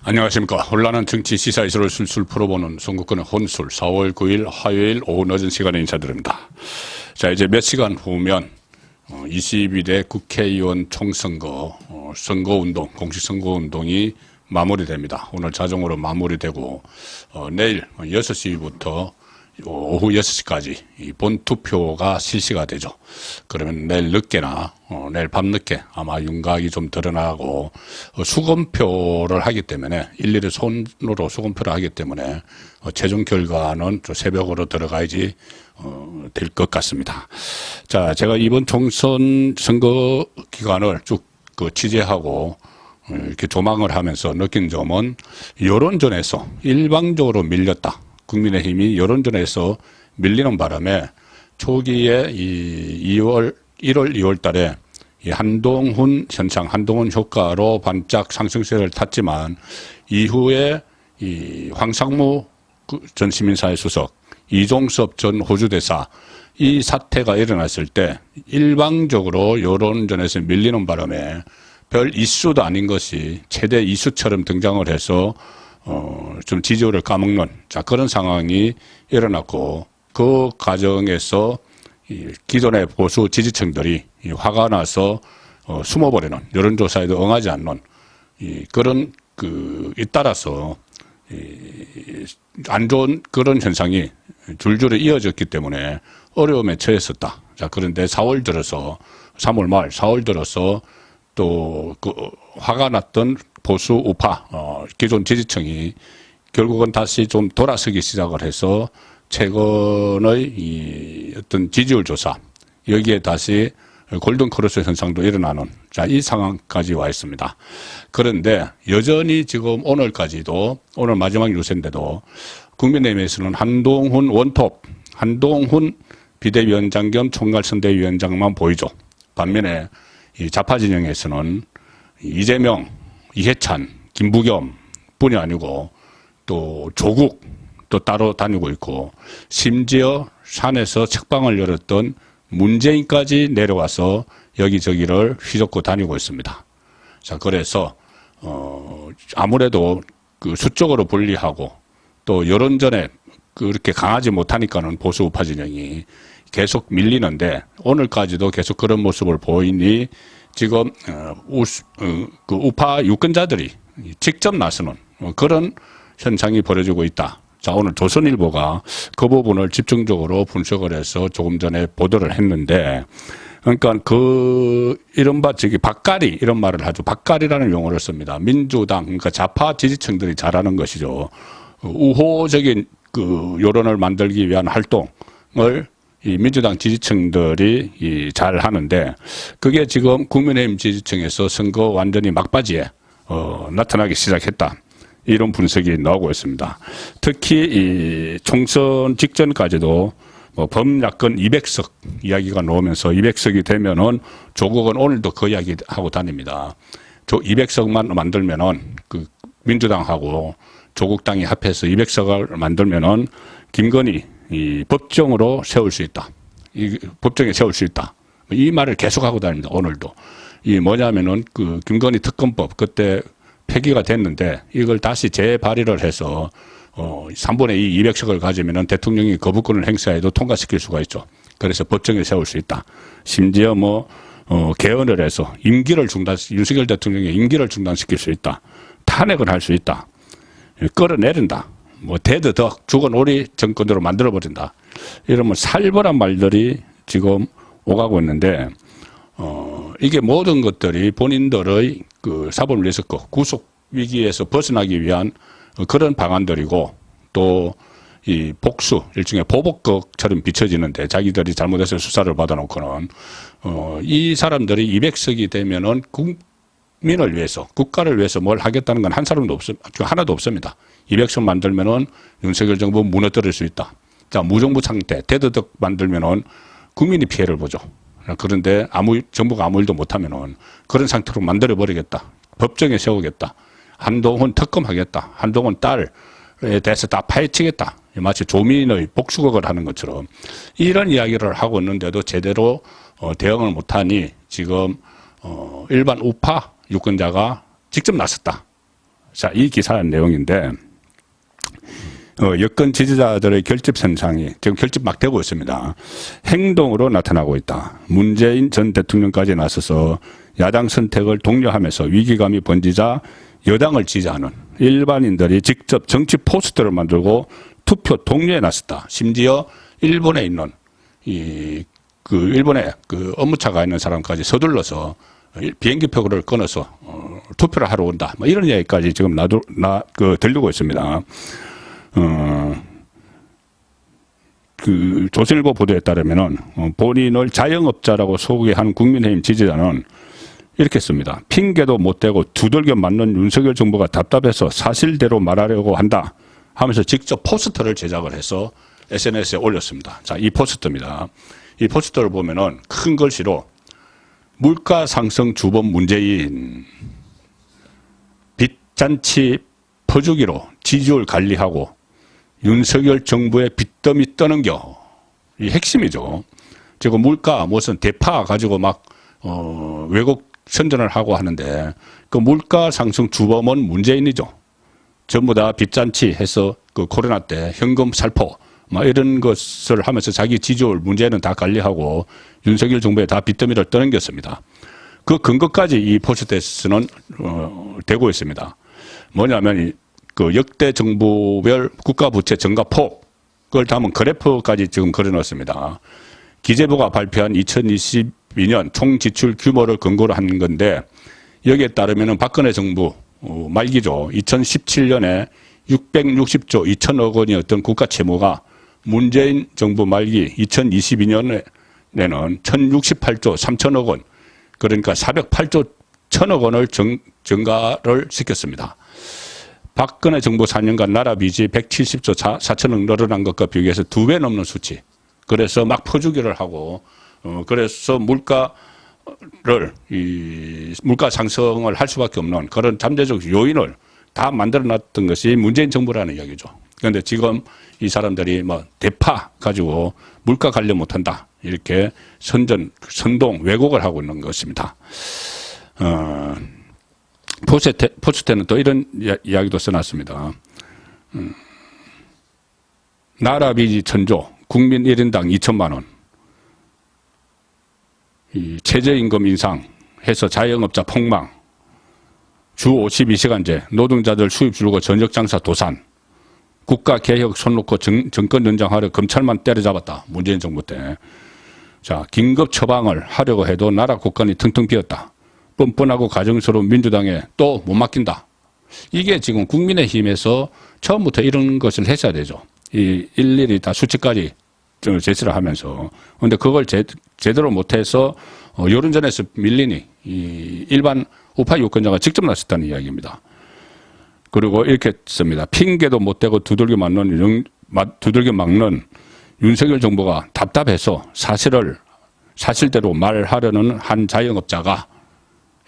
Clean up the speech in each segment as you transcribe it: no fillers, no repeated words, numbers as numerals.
안녕하십니까. 혼란한 정치 시사 이슈를 술술 풀어보는 송국근의 혼술 4월 9일 화요일 오후 늦은 시간에 인사드립니다. 자, 이제 몇 시간 후면 21대 국회의원 총선거 선거운동, 공식 선거운동이 마무리됩니다. 오늘 자정으로 마무리되고 내일 6시부터 오후 6시까지 본투표가 실시가 되죠. 그러면 내일 늦게나 내일 밤늦게 아마 윤곽이 좀 드러나고 수검표를 하기 때문에 일일이 손으로 수검표를 하기 때문에 최종 결과는 좀 새벽으로 들어가야지 될 것 같습니다. 자, 제가 이번 총선 선거 기간을 쭉 취재하고 이렇게 조망을 하면서 느낀 점은 여론전에서 일방적으로 밀렸다. 국민의힘이 여론전에서 밀리는 바람에 초기에 1월, 2월 달에 이 한동훈 현상, 한동훈 효과로 반짝 상승세를 탔지만 이후에 이 황상무 전 시민사회 수석, 이종섭 전 호주대사 이 사태가 일어났을 때 일방적으로 여론전에서 밀리는 바람에 별 이슈도 아닌 것이 최대 이슈처럼 등장을 해서 좀 지지율을 까먹는 그런 상황이 일어났고 그 과정에서 기존의 보수 지지층들이 화가 나서 숨어버리는 여론조사에도 응하지 않는 그런 따라서 안 좋은 그런 현상이 줄줄이 이어졌기 때문에 어려움에 처했었다. 자, 그런데 3월 말 4월 들어서 또 화가 났던 보수 우파 기존 지지층이 결국은 다시 좀 돌아서기 시작을 해서 최근의 이 어떤 지지율 조사 여기에 다시 골든크로스 현상도 일어나는 이 상황까지 와 있습니다. 그런데 여전히 지금 오늘까지도 오늘 마지막 유세인데도 국민의힘에서는 한동훈 원톱, 한동훈 비대위원장 겸 총괄선대위원장만 보이죠. 반면에 이 좌파 진영에서는 이재명, 이해찬, 김부겸 뿐이 아니고 또 조국 또 따로 다니고 있고 심지어 산에서 책방을 열었던 문재인까지 내려와서 여기저기를 휘젓고 다니고 있습니다. 자, 그래서 아무래도 수적으로 불리하고 또 여론전에 그렇게 강하지 못하니까는 보수 우파 진영이 계속 밀리는데 오늘까지도 계속 그런 모습을 보이니 지금 우파 유권자들이 직접 나서는 그런 현상이 벌어지고 있다. 자, 오늘 조선일보가 그 부분을 집중적으로 분석을 해서 조금 전에 보도를 했는데, 그러니까 이른바 박가리 이런 말을 하죠. 박가리라는 용어를 씁니다. 민주당, 그러니까 좌파 지지층들이 잘하는 것이죠. 우호적인 여론을 만들기 위한 활동을 이 민주당 지지층들이 잘 하는데 그게 지금 국민의힘 지지층에서 선거 완전히 막바지에 나타나기 시작했다. 이런 분석이 나오고 있습니다. 특히 이 총선 직전까지도 범야권 200석 이야기가 나오면서 200석이 되면은 조국은 오늘도 그 이야기 하고 다닙니다. 200석만 만들면은 민주당하고 조국당이 합해서 200석을 만들면은 김건희 법정으로 세울 수 있다. 법정에 세울 수 있다. 이 말을 계속하고 다닙니다. 오늘도. 뭐냐면은 김건희 특검법 그때 폐기가 됐는데 이걸 다시 재발의를 해서 3분의 2 200석을 가지면은 대통령이 거부권을 행사해도 통과시킬 수가 있죠. 그래서 법정에 세울 수 있다. 심지어 개헌을 해서 윤석열 대통령의 임기를 중단시킬 수 있다. 탄핵을 할 수 있다. 끌어내린다. 대드덕 죽은 오리 정권으로 만들어버린다. 이러면 살벌한 말들이 지금 오가고 있는데, 이게 모든 것들이 본인들의 사법을 위해서 구속 위기에서 벗어나기 위한 그런 방안들이고, 또 이 복수, 일종의 보복극처럼 비춰지는데, 자기들이 잘못해서 수사를 받아놓고는, 이 사람들이 200석이 되면은 국민을 위해서, 국가를 위해서 뭘 하겠다는 건 한 사람도 하나도 없습니다. 200석 만들면은 윤석열 정부 무너뜨릴 수 있다. 자, 무정부 상태, 대드덕 만들면은 국민이 피해를 보죠. 그런데 정부가 아무 일도 못하면은 그런 상태로 만들어버리겠다. 법정에 세우겠다. 한동훈 특검하겠다. 한동훈 딸에 대해서 다 파헤치겠다. 마치 조민의 복수극을 하는 것처럼 이런 이야기를 하고 있는데도 제대로 대응을 못하니 지금 일반 우파 유권자가 직접 나섰다. 자, 이 기사 내용인데, 여권 지지자들의 결집 현상이 지금 결집 막 되고 있습니다. 행동으로 나타나고 있다. 문재인 전 대통령까지 나서서 야당 선택을 독려하면서 위기감이 번지자 여당을 지지하는 일반인들이 직접 정치 포스터를 만들고 투표 독려에 나섰다. 심지어 일본에 있는 일본에 업무차가 있는 사람까지 서둘러서 비행기표를 끊어서 투표를 하러 온다. 뭐 이런 얘기까지 지금 들리고 있습니다. 조선일보 보도에 따르면은 본인을 자영업자라고 소개한 국민의힘 지지자는 이렇게 씁니다. 핑계도 못 대고 두들겨 맞는 윤석열 정부가 답답해서 사실대로 말하려고 한다 하면서 직접 포스터를 제작을 해서 SNS에 올렸습니다. 자, 이 포스터입니다. 이 포스터를 보면은 큰 글씨로 물가 상승 주범 문재인, 빚잔치 퍼주기로 지지율 관리하고 윤석열 정부의 빚더미 떠는겨. 이 핵심이죠. 지금 물가 무슨 대파 가지고 막 외국 선전을 하고 하는데 그 물가 상승 주범은 문재인이죠. 전부 다 빚잔치 해서 그 코로나 때 현금 살포 막 이런 것을 하면서 자기 지지율 문제는 다 관리하고 윤석열 정부에 다 빚더미를 떠넘겼습니다. 그 근거까지 이 포스터에서는 되고 있습니다. 뭐냐면 그 역대 정부별 국가부채 증가폭을 담은 그래프까지 지금 그려놓습니다. 기재부가 발표한 2022년 총지출 규모를 근거로 한 건데 여기에 따르면 박근혜 정부 말기죠. 2017년에 660조 2천억 원이었던 국가 채무가 문재인 정부 말기 2022년에는 1068조 3천억 원, 그러니까 408조 1천억 원을 증가를 시켰습니다. 박근혜 정부 4년간 나라 빚이 170조 4천억 늘어난 것과 비교해서 2배 넘는 수치. 그래서 막 퍼주기를 하고, 그래서 물가 상승을 할 수밖에 없는 그런 잠재적 요인을 다 만들어 놨던 것이 문재인 정부라는 이야기죠. 그런데 지금 이 사람들이 뭐 대파 가지고 물가 관련 못한다. 이렇게 선동, 왜곡을 하고 있는 것입니다. 포스트에는 또 이런 이야기도 써놨습니다. 나라 빚이 1,000조, 국민 1인당 2천만 원, 최저임금 인상해서 자영업자 폭망, 주 52시간제, 노동자들 수입 줄고 전역장사 도산, 국가개혁 손 놓고 정권 연장하려 검찰만 때려잡았다. 문재인 정부 때. 자, 긴급 처방을 하려고 해도 나라 국간이 텅텅 비었다. 뻔뻔하고 가정스러운 민주당에 또 못 맡긴다. 이게 지금 국민의힘에서 처음부터 이런 것을 했어야 되죠. 일일이 다 수치까지 제시를 하면서. 그런데 그걸 제대로 못해서 여론전에서 밀리니 일반 우파 유권자가 직접 나섰다는 이야기입니다. 그리고 이렇게 씁니다. 핑계도 못 대고 두들겨 막는 윤석열 정부가 답답해서 사실대로 말하려는 한 자영업자가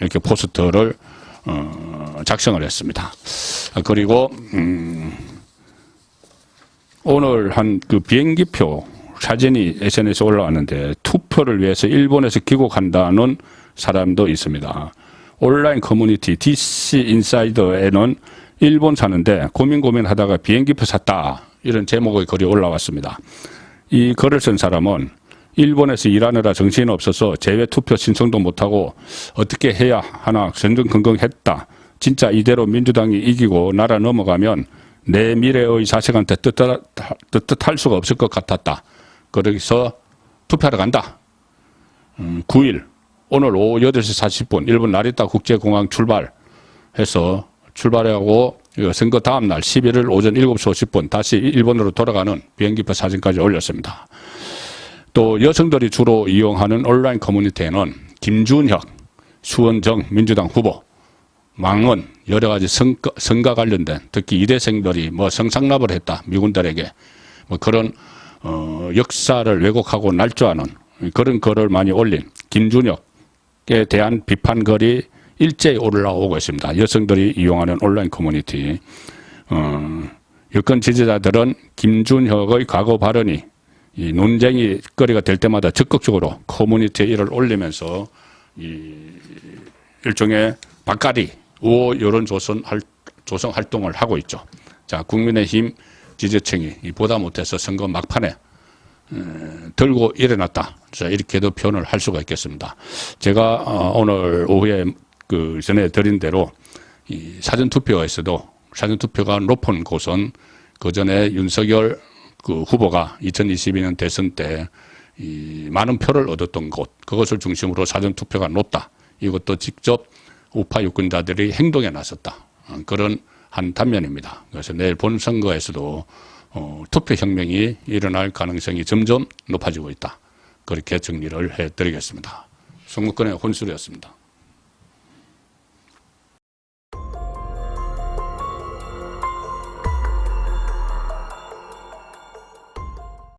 이렇게 포스터를 작성을 했습니다. 그리고 오늘 한 그 비행기표 사진이 SNS에 올라왔는데 투표를 위해서 일본에서 귀국한다는 사람도 있습니다. 온라인 커뮤니티 DC 인사이더에는 일본 사는데 고민하다가 비행기표 샀다. 이런 제목의 글이 올라왔습니다. 이 글을 쓴 사람은 일본에서 일하느라 정신이 없어서 재외투표 신청도 못하고 어떻게 해야 하나 전전긍긍했다. 진짜 이대로 민주당이 이기고 나라 넘어가면 내 미래의 자식한테 떳떳할 수가 없을 것 같았다. 그래서 투표하러 간다. 9일 오늘 오후 8시 40분 일본 나리타 국제공항 출발하고 선거 다음 날 11일 오전 7시 50분 다시 일본으로 돌아가는 비행기표 사진까지 올렸습니다. 또 여성들이 주로 이용하는 온라인 커뮤니티에는 김준혁, 수원정 민주당 후보, 망언 여러 가지 선거 관련된 특히 이대생들이 뭐 성상납을 했다 미군들에게 뭐 그런 역사를 왜곡하고 날조하는 그런 글을 많이 올린 김준혁에 대한 비판 글이 일제히 올라오고 있습니다. 여성들이 이용하는 온라인 커뮤니티. 여권 지지자들은 김준혁의 과거 발언이 이 논쟁이 거리가 될 때마다 적극적으로 커뮤니티에 이를 올리면서 일종의 밥가리, 우호 여론 조성할 조성 활동을 하고 있죠. 자, 국민의힘 지지층이 보다 못해서 선거 막판에 들고 일어났다. 자, 이렇게도 표현을 할 수가 있겠습니다. 제가 오늘 오후에 그 전에 드린 대로 이 사전투표에서도 사전투표가 높은 곳은 그 전에 윤석열 그 후보가 2022년 대선 때 이 많은 표를 얻었던 곳, 그것을 중심으로 사전투표가 높다. 이것도 직접 우파 유권자들이 행동에 나섰다. 그런 한 단면입니다. 그래서 내일 본선거에서도 투표혁명이 일어날 가능성이 점점 높아지고 있다. 그렇게 정리를 해드리겠습니다. 송무권의 혼술이었습니다.